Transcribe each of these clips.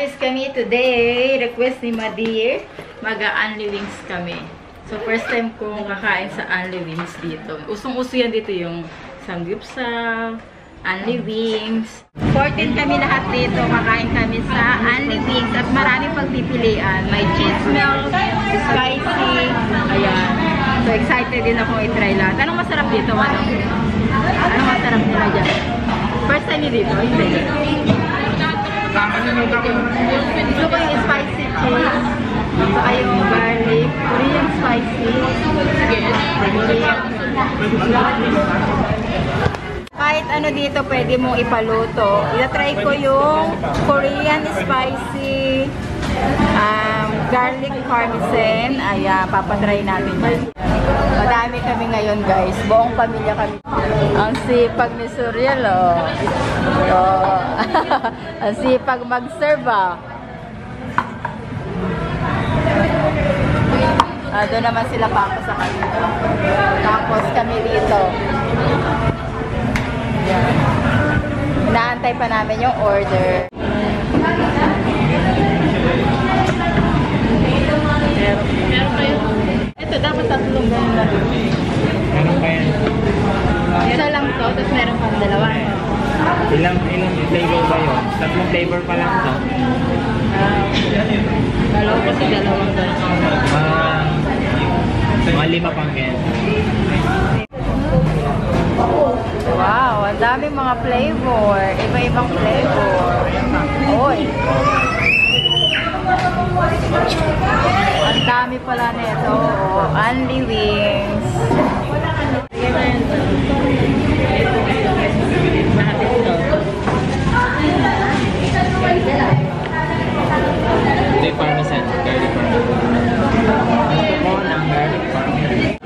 Alis kami today. Request ni Madir. Mag-Unli Wings kami. So, first time kong kakain sa Unli Wings dito. Usong-uso yan dito yung samgyupsal, Unli Wings. 14 kami lahat dito. Kakain kami sa Unli Wings. At maraming pagpipilian. May cheese melt, spicy. Ayan. So, excited din akong i-try lahat. Anong masarap dito? Anong masarap nila dyan? First time nyo dito? Hindi. Gusto ko yung spicy cheese. Saka yung garlic. Korean spicy. Kahit ano dito pwede mong ipaluto. Ina-try ko yung Korean spicy garlic parmesan. Ayan, papatry natin yan. Madami kami ngayon guys. Buong pamilya kami. Ang sipag ni Suriel, oh. Ang sipag mag-serve, ah. Doon naman sila pako sa kanila. Tapos kami dito. Yan. Inaantay pa namin yung order. Meron pa yun. Ito, dapat tatlong ganun na. Meron pa yan. Isa lang to, tapos meron pang dalawa. Ilang flavor ba yun? Tatlong flavor pa lang to. Dalawa kasi dalawang ganun. Mga 5 pang yan. Wow, ang daming mga flavor. Iba-ibang flavor. Oy. Ang dami pala nito. Unli Wings. Ito yung parmesan. Garlic parmesan. Ito po ng garlic parmesan.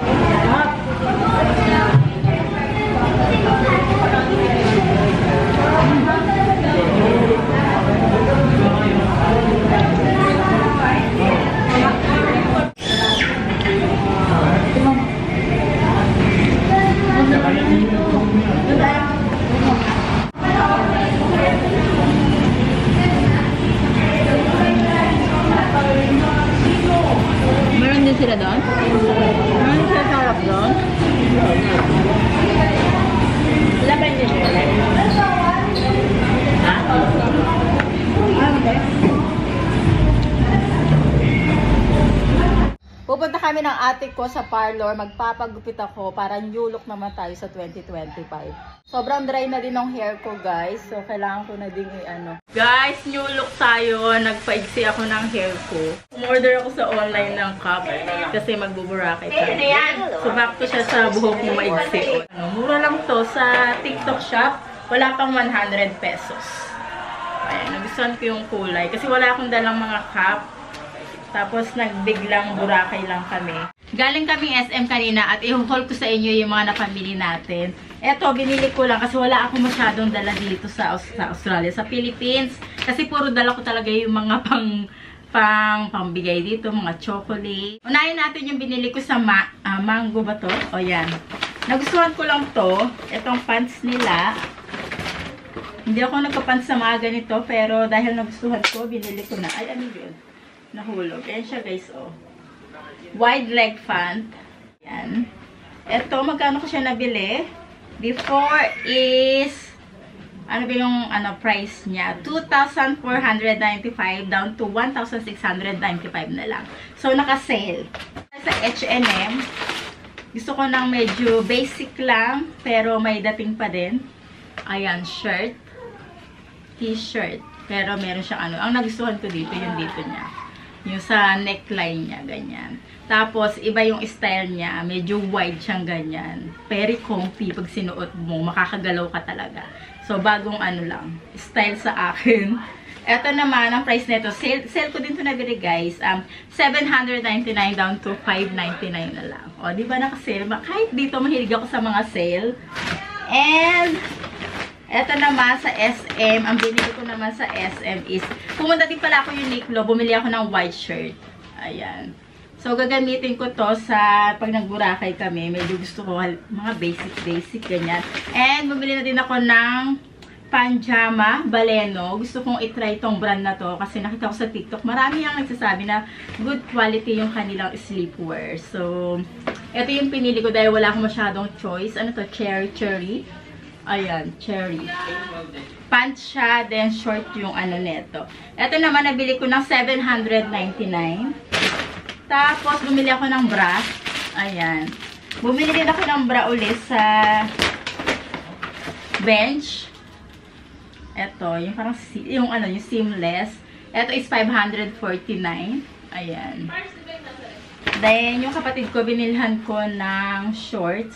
Meron din sila doon? Meron sila sa harap doon? Wala ba yung sila? Ha? Okay. Pupunta kami ng ate ko sa parlor. Magpapagupit ako para new look naman tayo sa 2025. Sobrang dry na din ng hair ko, guys. So, kailangan ko na din i-ano. Guys, new look tayo. Nagpaigsi ako ng hair ko. Umorder ako sa online ng cup kasi magbuburakay tayo. So, back to siya sa buhok mo maigsi. Mura lang to sa TikTok shop. Wala pang 100 pesos. Ayan, nagustuhan ko yung kulay. Kasi wala akong dalang mga cup. Tapos, nagbiglang burakay lang kami. Galing kami SM kanina at i-haul ko sa inyo yung mga napamili natin. Eto, binili ko lang kasi wala ako masyadong dala dito sa Australia. Sa Philippines. Kasi puro dala ko talaga yung mga pangbigay dito. Mga chocolate. Unahin natin yung binili ko sa mango ba to? O yan. Nagustuhan ko lang to. Etong pants nila. Hindi ako nagpa-pants sa mga ganito. Pero dahil nagustuhan ko, binili ko na. Ay, ano yun? Nahulog. Ayan siya guys, oh. Wide leg pant. Ayan. Ito, magkano ko siya nabili? Before is, ano ba yung price niya? 2,495 down to 1,695 na lang. So, naka-sale. Sa H&M, gusto ko ng medyo basic lang, pero may dating pa din. Ayan, shirt. T-shirt. Pero meron siyang ano. Ang nagustuhan ko dito, yung dito niya. Yung sa neckline niya, ganyan. Tapos, iba yung style niya. Medyo wide siyang ganyan. Very comfy. Pag sinuot mo, makakagalaw ka talaga. So, bagong ano lang. Style sa akin. Ito naman, ang price nito. Sale ko din ito nabili, guys. $799 down to $599 na lang. O, di ba naka-sale? Kahit dito, mahilig ako sa mga sale. And, ito naman sa SM, ang binili ko naman sa SM is, pumunta din pala ako Uniqlo, bumili ako ng white shirt. Ayan. So, gagamitin ko to sa, pag nagburakay kami, medyo gusto ko mga basic, ganyan. And, bumili na din ako ng Panjama Baleno. Gusto kong itry tong brand na to kasi nakita ko sa TikTok. Marami ang nagsasabi na good quality yung kanilang sleepwear. So, ito yung pinili ko dahil wala akong masyadong choice. Ano to? Cherry. Ayan, cherry. Pants siya, then short yung ano neto. Ito naman, nabili ko ng 799. Tapos, bumili ako ng bra. Ayan. Bumili din ako ng bra ulit sa Bench. Ito, yung parang, yung seamless. Ito is 549. Ayan. Then, yung kapatid ko, binilhan ko ng shorts.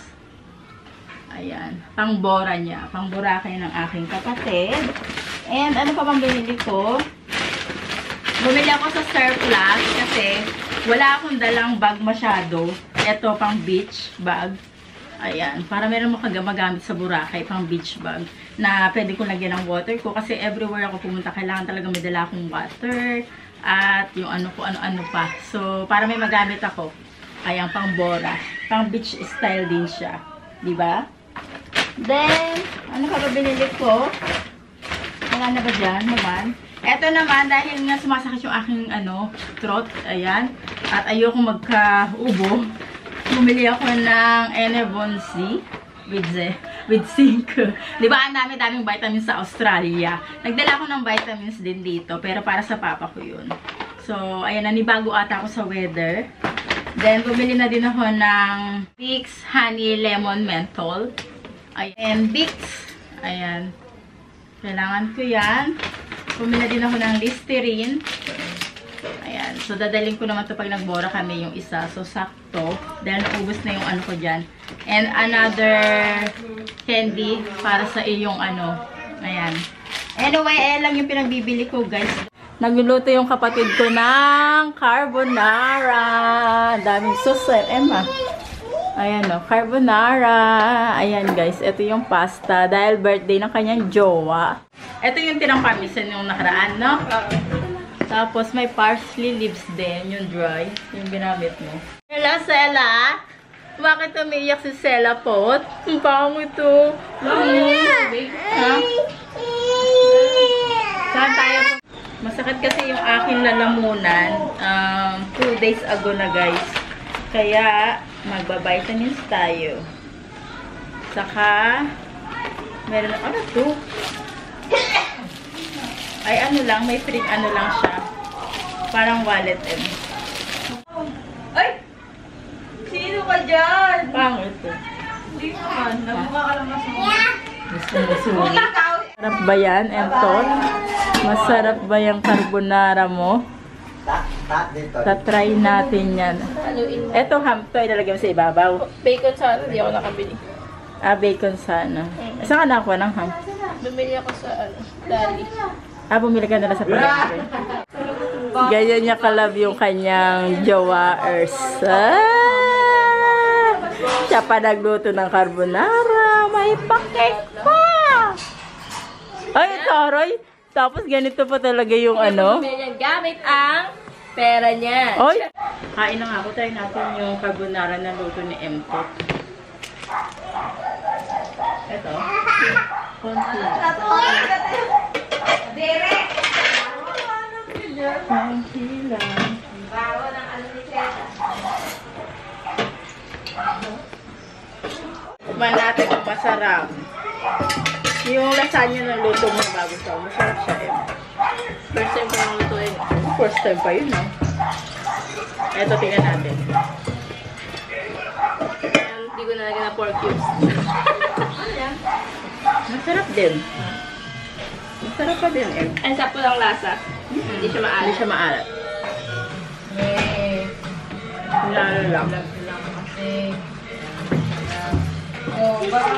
Ayan. Pang-bora niya. Pang-Boracay ng aking kapatid. And, ano pa bang binili ko? Bumili ako sa surplus kasi wala akong dalang bag masyado. Ito, pang beach bag. Ayan, para meron mo magamit sa Boracay, pang beach bag, na pwede kong lagyan ng water ko. Kasi everywhere ako pumunta, kailangan talaga may dala akong water, at yung ano ko, ano-ano pa. So, para may magamit ako. Ayan, pang Bora. Pang beach style din siya. Diba? Then, ano pa ba binili ko? Wala na ba dyan naman? Eto naman, dahil nga sumasakit yung aking, throat. Ayan. At ayoko magka-ubo. Bumili ako ng Enervon C with zinc. Diba, ang daming vitamins sa Australia. Nagdala ako ng vitamins din dito, pero para sa papa ko yun. So, ayan, nanibago ata ako sa weather. Then, bumili na din ako ng Vicks Honey Lemon Menthol. Ayan, Vicks. Ayan. Kailangan ko yan. Bumili din ako ng Listerine. Ayan. So, dadaling ko naman ito pag nagbora kami yung isa. So, sakto. Dahil naubos na yung ano ko dyan. And another candy para sa iyong Ayan. Anyway, ayan lang yung pinagbibili ko, guys. Nagluluto yung kapatid ko ng carbonara. Daming susan. Emma. Ayan o. Carbonara. Ayan, guys. Ito yung pasta. Dahil birthday ng kanyang jowa. Ito yung tinangpamisan yung nakaraan, no? Tapos, may parsley leaves din, yung dry, yung ginamit mo. Hello, Sela! Bakit umiiyak si Sela, Pot? Ang pango ito. Ha? Saan tayo? Masakit kasi yung aking lalamunan. 2 days ago na, guys. Kaya, magbabitamins tayo. Saka, meron na, ano to? Ay, lang, may free, lang siya. Parang wallet, Ay! Sino ka dyan? Pang ito. Hindi naman, nagmumakalang Masarap ba yan, Emton? Masarap ba yung carbonara mo? Tatry natin yan. Ito, ham to, ilalagay mo sa ibabaw. Bacon sana, hindi ako nakabili. Bacon sana. Saan ka nakuha ng ham? Bumili ako sa, Dali. Bumili ka na sa palengke. Ganyan niya kalab yung kanyang jowa, Ursa. Siya pa nagluto ng carbonara. May pakek pa. Ay, taroy. Tapos ganito pa talaga yung Gamit ang pera niya. Oy! Kain na nga ako. Try natin yung carbonara na luto ni Empo. Ito. Konti. Konti lang. Tikman natin kung masarap. Yung lasagna ng luto mo bago sa masarap siya, First time ko nang lutuin. First time pa yun, Ito, tingnan natin. Hindi ko nalagyan na pork cubes. Masarap din. Masarap pa din, Ay, sakto lang lasa. Hindi siya maalat. Hindi siya maalat. Lalo lang. Oh, baka...